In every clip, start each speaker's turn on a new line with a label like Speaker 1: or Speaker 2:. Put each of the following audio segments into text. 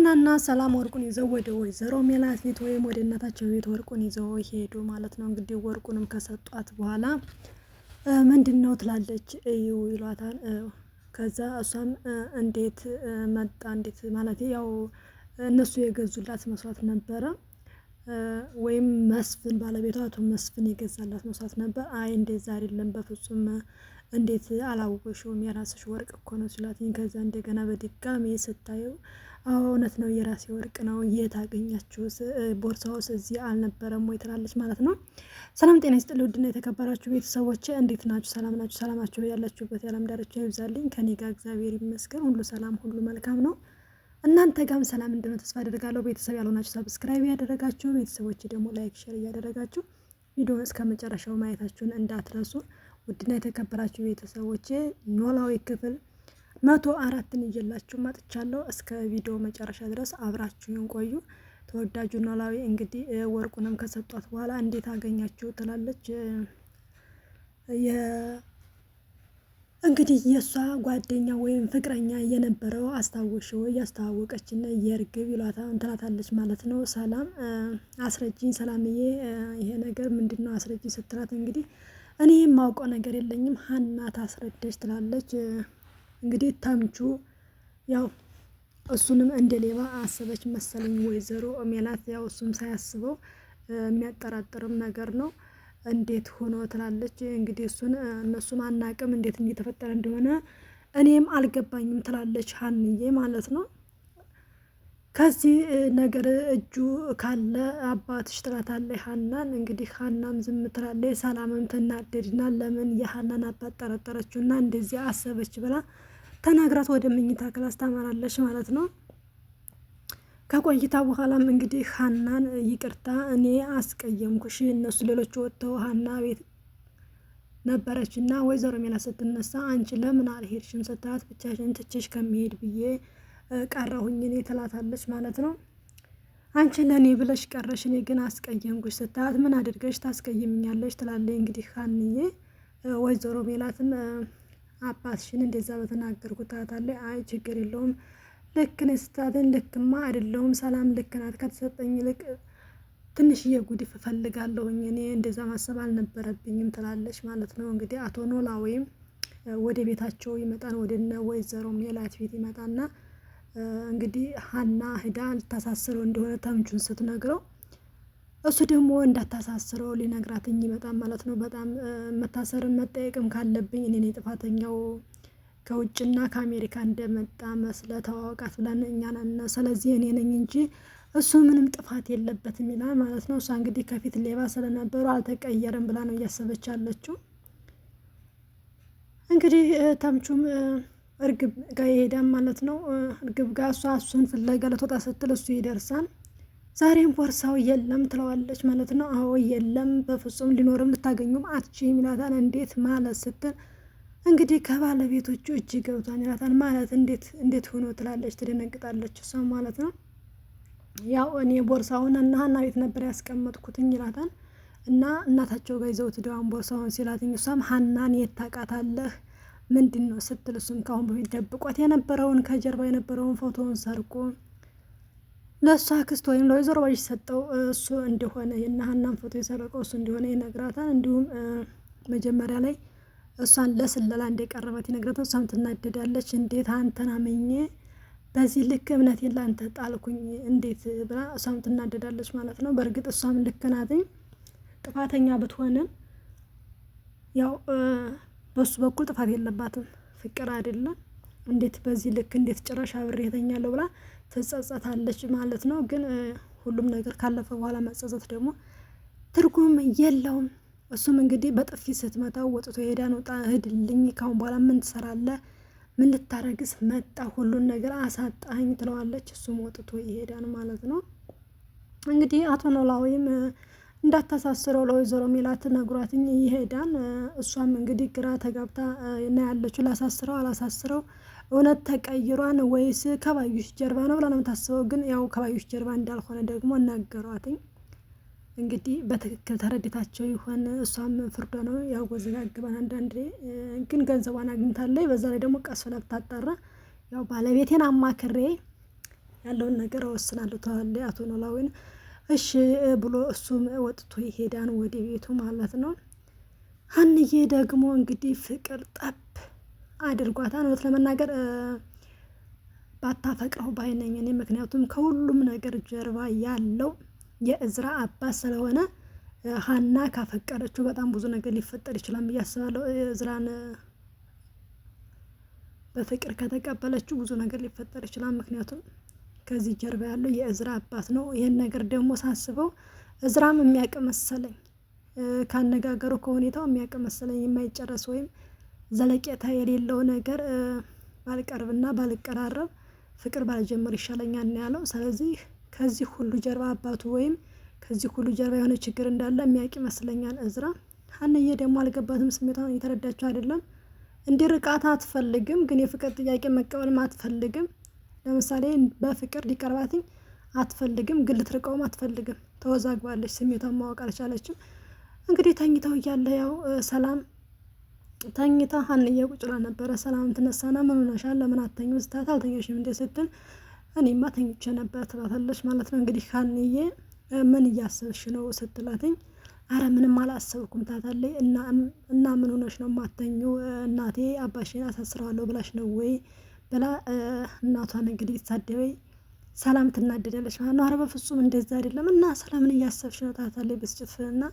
Speaker 1: ሀናና ሰላም ወርቁን ይዘው ወደ ወይዘሮ ሜላት ቤት ወይም ወደ እናታቸው ቤት ወርቁን ይዘው ሄዱ ማለት ነው። እንግዲህ ወርቁንም ከሰጧት በኋላ ምንድነው ትላለች እዩ ይሏታል። ከዛ እሷም እንዴት መጣ እንዴት ማለት ያው እነሱ የገዙላት መስዋዕት ነበረ ወይም መስፍን ባለቤቷ አቶ መስፍን የገዛላት መስዋዕት ነበር። አይ እንደዛ አይደለም በፍጹም እንዴት አላወቅሽውም የራስሽ ወርቅ እኮ ነው ሲላት፣ ከዛ እንደገና በድጋሚ ስታየው አዎ እውነት ነው የራሴ ወርቅ ነው የት አገኛችሁት ቦርሳውስ እዚህ አልነበረም ወይ ትላለች ማለት ነው። ሰላም ጤና ይስጥልኝ ውድና የተከበራችሁ ቤተሰቦች እንዴት ናችሁ? ሰላም ናችሁ? ሰላማችሁ ያላችሁበት የዓለም ዳርቻ ይብዛልኝ። ከኔ ጋር እግዚአብሔር ይመስገን ሁሉ ሰላም ሁሉ መልካም ነው። እናንተ ጋርም ሰላም እንደሆነ ተስፋ አደርጋለሁ። ቤተሰብ ያልሆናችሁ ሰብስክራይብ ያደረጋችሁ፣ ቤተሰቦች ደግሞ ላይክ ሼር እያደረጋችሁ ቪዲዮውን እስከ መጨረሻው ማየታችሁን እንዳትረሱ። ውድና የተከበራችሁ ቤተሰቦች ኖላዊ ክፍል 104ን ይዤላችሁ መጥቻለሁ። እስከ ቪዲዮ መጨረሻ ድረስ አብራችሁን ቆዩ። ተወዳጁ ኖላዊ እንግዲህ ወርቁንም ከሰጧት በኋላ እንዴት አገኛችሁ ትላለች። እንግዲህ የእሷ ጓደኛ ወይም ፍቅረኛ የነበረው አስታወሽው እያስተዋወቀችን የእርግብ ይሏታል ትላታለች ማለት ነው። ሰላም አስረጅኝ ሰላምዬ ይሄ ነገር ምንድነው አስረጅኝ ስትላት፣ እንግዲህ እኔ የማውቀው ነገር የለኝም ሀና ታስረዳች ትላለች። እንግዲህ ተምቹ ያው እሱንም እንደ ሌባ አሰበች መሰለኝ ወይዘሮ ሜላት። ያው እሱም ሳያስበው የሚያጠራጥርም ነገር ነው። እንዴት ሆኖ ትላለች። እንግዲህ እሱን እነሱም አናቅም እንዴት እየተፈጠረ እንደሆነ እኔም አልገባኝም ትላለች ሀንዬ ማለት ነው። ከዚህ ነገር እጁ ካለ አባትሽ ትላታለች ሀናን። እንግዲህ ሀናም ዝም ትላለች። ሰላምም ትናደድና ለምን የሀናን አባት ጠረጠረችውና እንደዚህ አሰበች ብላ ተናግራት ወደ መኝታ ክላስ ታመራለች ማለት ነው። ከቆይታ በኋላም እንግዲህ ሀናን ይቅርታ እኔ አስቀየምኩሽ፣ እነሱ ሌሎች ወጥተው ሀና ቤት ነበረች እና ወይዘሮ ሜላት ስትነሳ አንቺ ለምን አልሄድሽም ስትላት፣ ብቻሽን ትችሽ ከሚሄድ ብዬ ቀረሁኝ እኔ ትላታለች ማለት ነው። አንቺ ለእኔ ብለሽ ቀረሽ እኔ ግን አስቀየምኩሽ ስትላት፣ ምን አድርገሽ ታስቀይምኛለሽ ትላለች። እንግዲህ ሀንዬ ወይዘሮ ሜላትም አባትሽን እንደዛ በተናገርኩት ትላታለች። አይ ችግር የለውም ልክ ነሽ ስትላትኝ፣ ልክማ አይደለሁም ሰላም ልክ ናት፣ ከተሰጠኝ ይልቅ ትንሽዬ ጉድፍ እፈልጋለሁኝ እኔ እንደዛ ማሰብ አልነበረብኝም ትላለች ማለት ነው። እንግዲህ አቶ ኖላዊም ወደ ቤታቸው ይመጣን ወደ ወይዘሮ ሜላት ቤት ይመጣና እንግዲህ ሀና ሂዳ ልታሳስረው እንደሆነ ተምቹን ስትነግረው እሱ ደግሞ እንዳታሳስረው ሊነግራትኝ ይመጣል ማለት ነው። በጣም መታሰርም መጠየቅም ካለብኝ እኔ ነኝ ጥፋተኛው ከውጭና ከአሜሪካ እንደመጣ መስለ ተዋወቃት ብለን እኛ ነን፣ ስለዚህ እኔ ነኝ እንጂ እሱ ምንም ጥፋት የለበትም ይላል ማለት ነው። እሷ እንግዲህ ከፊት ሌባ ስለነበሩ አልተቀየረም ብላ ነው እያሰበች ያለችው። እንግዲህ ተምቹም እርግብ ጋር ይሄዳል ማለት ነው። እርግብ ጋር እሱን ፍለጋ ልትወጣ ስትል እሱ ይደርሳል። ዛሬም ቦርሳው የለም ትለዋለች ማለት ነው። አዎ የለም በፍጹም ሊኖርም ልታገኙም አትችይም ይላታል። እንዴት ማለት ስትል እንግዲህ ከባለቤቶቹ እጅ ገብቷን ይላታል። ማለት እንዴት ሆኖ ትላለች። ትደነግጣለች እሷ ማለት ነው። ያው እኔ ቦርሳውን እና ሀና ቤት ነበር ያስቀመጥኩትኝ ይላታል። እና እናታቸው ጋር ይዘውት ደዋን ቦርሳውን ሲላትኝ እሷም ሀናን የት ታውቃታለህ ምንድን ነው ስትል፣ እሱም ካሁን በፊት ደብቋት የነበረውን ከጀርባ የነበረውን ፎቶውን ሰርቆ ለእሷ ክስት ወይም ለወይዘሮ ባይሽ ሰጠው እሱ እንደሆነ የእነ ሀናን ፎቶ የሰረቀው እሱ እንደሆነ ይነግራታል። እንዲሁም መጀመሪያ ላይ እሷን ለስለላ እንደቀረበት ይነግራታል። እሷም ትናደዳለች። እንዴት አንተን አመኘ በዚህ ልክ እምነቴን ላንተ ጣልኩኝ እንዴት ብላ እሷም ትናደዳለች ማለት ነው። በእርግጥ እሷም ልክ ናትኝ ጥፋተኛ ብትሆንም ያው በሱ በኩል ጥፋት የለባትም ፍቅር አይደለም እንዴት በዚህ ልክ እንዴት ጭራሽ አብሬ የተኛለሁ ብላ ትጸጸታለች ማለት ነው። ግን ሁሉም ነገር ካለፈ በኋላ መጸጸት ደግሞ ትርጉም የለውም። እሱም እንግዲህ በጥፊ ስትመታው ወጥቶ ሄዳን ወጣ ሂድልኝ ካሁን በኋላ ምን ትሰራለህ ምን ልታረግስ መጣ ሁሉን ነገር አሳጣኝ ትለዋለች። እሱም ወጥቶ ይሄዳል ማለት ነው። እንግዲህ አቶ ኖላዊም እንዳታሳስረው ለወይዘሮ ሜላት ነግሯትኝ ይሄዳል። እሷም እንግዲህ ግራ ተጋብታ እና ያለችው ላሳስረው አላሳስረው እውነት ተቀይሯን ወይስ ከባዩሽ ጀርባ ነው ብላ ነው የምታስበው። ግን ያው ከባዩሽ ጀርባ እንዳልሆነ ደግሞ ነገሯትኝ። እንግዲህ በትክክል ተረድታቸው ይሆን እሷም ፍርዶ ነው ያወዘጋግባን አንዳንዴ። ግን ገንዘቧን አግኝታለች። በዛ ላይ ደግሞ ቀስ ብላ ብታጣራ ያው ባለቤቴን አማክሬ ያለውን ነገር እወስናለሁ ትላለች አቶ ኖላዊን። እሺ ብሎ እሱም ወጥቶ ይሄዳን ወደ ቤቱ ማለት ነው። ሀንዬ ደግሞ እንግዲህ ፍቅር ጠብ አድርጓታል። እውነት ለመናገር ባታፈቅረው ባይነኝ እኔ። ምክንያቱም ከሁሉም ነገር ጀርባ ያለው የእዝራ አባት ስለሆነ ሀና ካፈቀረችው በጣም ብዙ ነገር ሊፈጠር ይችላል ብዬ አስባለሁ። እዝራን በፍቅር ከተቀበለችው ብዙ ነገር ሊፈጠር ይችላል። ምክንያቱም ከዚህ ጀርባ ያለው የእዝራ አባት ነው። ይህን ነገር ደግሞ ሳስበው እዝራም የሚያውቅ መሰለኝ፣ ካነጋገሩ ከሁኔታው የሚያውቅ መሰለኝ። የማይጨረስ ወይም ዘለቄታ የሌለው ነገር ባልቀርብና ባልቀራረብ ፍቅር ባልጀምር ይሻለኛል ነው ያለው። ስለዚህ ከዚህ ሁሉ ጀርባ አባቱ ወይም ከዚህ ሁሉ ጀርባ የሆነ ችግር እንዳለ የሚያውቅ ይመስለኛል እዝራ። ሀንዬ ደግሞ አልገባትም፣ ስሜቷን እየተረዳችው አይደለም። እንዲርቃት አትፈልግም፣ ግን የፍቅር ጥያቄ መቀበልም አትፈልግም። ለምሳሌ በፍቅር ሊቀርባትኝ አትፈልግም፣ ግን ልትርቀውም አትፈልግም። ተወዛግባለች፣ ስሜቷን ማወቅ አልቻለችም። እንግዲህ ተኝተው እያለ ያው ሰላም ተኝታ ሀንዬ ቁጭ ብላ ነበረ። ሰላም ትነሳና ምን ሆነሻል ለምን አተኝም ስትላት አልተኛሽም እንዴ ስትል እኔማ ተኝቼ ነበር ትላታለች ማለት ነው። እንግዲህ ሀንዬ ምን እያሰብሽ ነው ስትላትኝ አረ ምንም አላሰብኩም ታታለች። እና ምን ሆነሽ ነው ማተኙ? እናቴ አባሽን አሳስረዋለሁ ብላሽ ነው ወይ ብላ እናቷን እንግዲህ ትሳደበኝ። ሰላም ትናደዳለች ማለት ነው። አረ በፍጹም እንደዛ አይደለም። እና ሰላምን እያሰብሽ ነው ታታለች ብስጭትና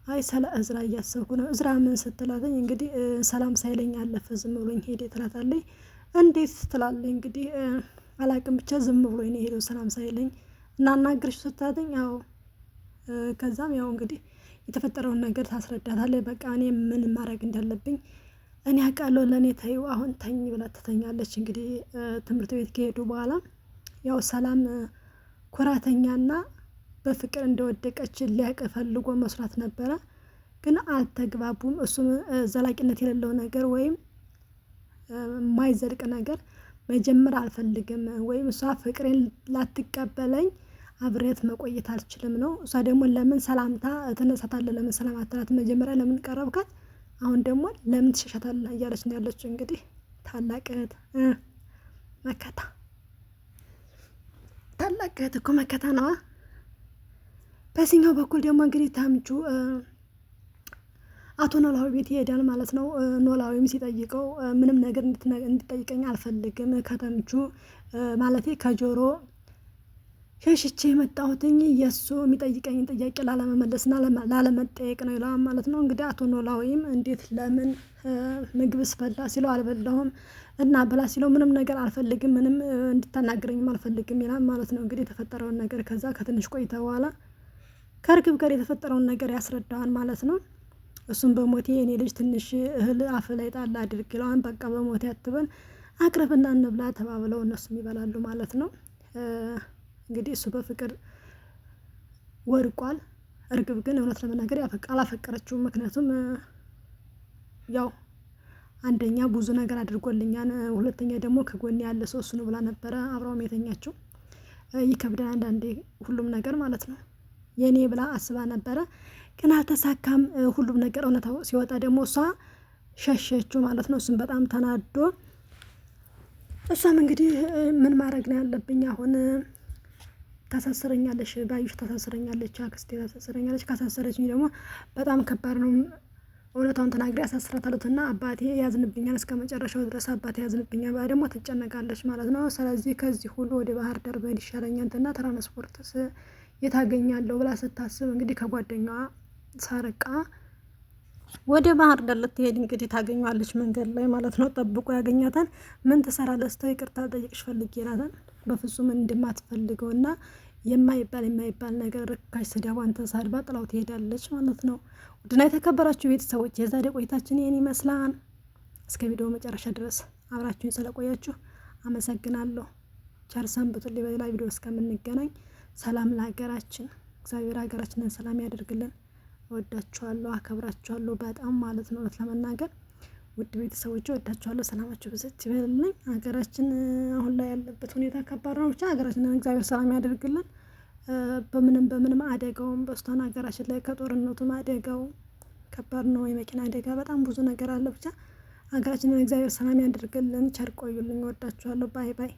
Speaker 1: አይ ስለ እዝራ እያሰብኩ ነው። እዝራ ምን ስትላትኝ እንግዲህ ሰላም ሳይለኝ አለፈ ዝም ብሎኝ ሄደ ትላታለች። እንዴት ትላለች እንግዲህ አላቅም ብቻ ዝም ብሎኝ ነው ሄደው ሰላም ሳይለኝ እና አናግርሽ ስትላትኝ ያው ከዛም ያው እንግዲህ የተፈጠረውን ነገር ታስረዳታለች። በቃ እኔ ምን ማድረግ እንዳለብኝ እኔ አውቃለሁ፣ ለእኔ ተይው አሁን ተኝ ብላ ትተኛለች። እንግዲህ ትምህርት ቤት ከሄዱ በኋላ ያው ሰላም ኩራተኛና በፍቅር እንደወደቀች ሊያውቅ ፈልጎ መስራት ነበረ፣ ግን አልተግባቡም። እሱም ዘላቂነት የሌለው ነገር ወይም የማይዘልቅ ነገር መጀመር አልፈልግም ወይም እሷ ፍቅሬን ላትቀበለኝ አብሬት መቆየት አልችልም ነው። እሷ ደግሞ ለምን ሰላምታ ትነሳታለህ? ለምን ሰላም አትላት? መጀመሪያ ለምን ቀረብካት? አሁን ደግሞ ለምን ትሸሻታለህ? እያለች ነው ያለችው። እንግዲህ ታላቅ እህት መከታ፣ ታላቅ እህት እኮ መከታ ነዋ። በዚህኛው በኩል ደግሞ እንግዲህ ታምቹ አቶ ኖላዊ ቤት ይሄዳል ማለት ነው። ኖላዊም ሲጠይቀው ምንም ነገር እንድጠይቀኝ አልፈልግም ከተምቹ ማለቴ ከጆሮ ሸሽቼ የመጣሁትኝ የእሱ የሚጠይቀኝን ጥያቄ ላለመመለስና ላለመጠየቅ ነው ይለዋል ማለት ነው። እንግዲህ አቶ ኖላዊም እንዴት ለምን ምግብ ስበላ ሲለው አልበላሁም እና ብላ ሲለው ምንም ነገር አልፈልግም፣ ምንም እንድታናግረኝም አልፈልግም ይላል ማለት ነው። እንግዲህ የተፈጠረውን ነገር ከዛ ከትንሽ ቆይታ በኋላ ከእርግብ ጋር የተፈጠረውን ነገር ያስረዳዋል ማለት ነው። እሱም በሞቴ የኔ ልጅ ትንሽ እህል አፍ ላይ ጣል አድርግ ይለዋል። በቃ በሞቴ አትበል አቅርብና እንብላ ተባብለው እነሱም ይበላሉ ማለት ነው። እንግዲህ እሱ በፍቅር ወድቋል። እርግብ ግን እውነት ለመናገር አላፈቀረችውም። ምክንያቱም ያው አንደኛ ብዙ ነገር አድርጎልኛል፣ ሁለተኛ ደግሞ ከጎን ያለ ሰው እሱ ነው ብላ ነበረ አብረውም የተኛችው። ይከብዳል አንዳንዴ ሁሉም ነገር ማለት ነው። የኔ ብላ አስባ ነበረ ግን አልተሳካም። ሁሉም ነገር እውነታው ሲወጣ ደግሞ እሷ ሸሸችው ማለት ነው። እሱም በጣም ተናዶ እሷም እንግዲህ ምን ማድረግ ነው ያለብኝ አሁን ታሳስረኛለች፣ ባዩሽ ታሳስረኛለች፣ አክስቴ ታሳስረኛለች፣ ካሳሰረችኝ ደግሞ በጣም ከባድ ነው፣ እውነታውን ተናግሬ አሳስራታለሁና አባቴ ያዝንብኛል፣ እስከ መጨረሻው ድረስ አባቴ ያዝንብኛል ብላ ደግሞ ትጨነቃለች ማለት ነው። ስለዚህ ከዚህ ሁሉ ወደ ባህር ዳር በሄድ ይሻለኛል እና ትራንስፖርትስ የታገኛለሁ ብላ ስታስብ እንግዲህ ከጓደኛዋ ሳርቃ ወደ ባህር ዳር ልትሄድ እንግዲህ ታገኘዋለች መንገድ ላይ ማለት ነው። ጠብቆ ያገኛታል። ምን ትሰራለህ ስትለው ይቅርታ ጠይቅሽ ፈልጌ ይላታል። በፍጹም እንደማትፈልገውና የማይባል ነገር ርካሽ ስድቧን ተሳድባ ጥላው ትሄዳለች ማለት ነው። ውድና የተከበራችሁ ቤተሰቦች የዛሬ ቆይታችን ይህን ይመስላል። እስከ ቪዲዮ መጨረሻ ድረስ አብራችሁኝ ስለቆያችሁ አመሰግናለሁ። ቸር ሰንብቱልኝ። በሌላ ቪዲዮ እስከምንገናኝ ሰላም ለሀገራችን፣ እግዚአብሔር ሀገራችንን ሰላም ያደርግልን። እወዳችኋለሁ፣ አከብራችኋለሁ በጣም ማለት ነው። እውነት ለመናገር ውድ ቤተሰቦች እወዳችኋለሁ። ሰላማችሁ ብዝት ይበልልኝ። ሀገራችን አሁን ላይ ያለበት ሁኔታ ከባድ ነው። ብቻ ሀገራችንን እግዚአብሔር ሰላም ያደርግልን። በምንም አደጋውም በስቷን ሀገራችን ላይ ከጦርነቱም አደጋው ከባድ ነው። የመኪና አደጋ በጣም ብዙ ነገር አለ። ብቻ ሀገራችንን እግዚአብሔር ሰላም ያደርግልን። ቸር ቆዩልኝ። እወዳችኋለሁ። ባይ ባይ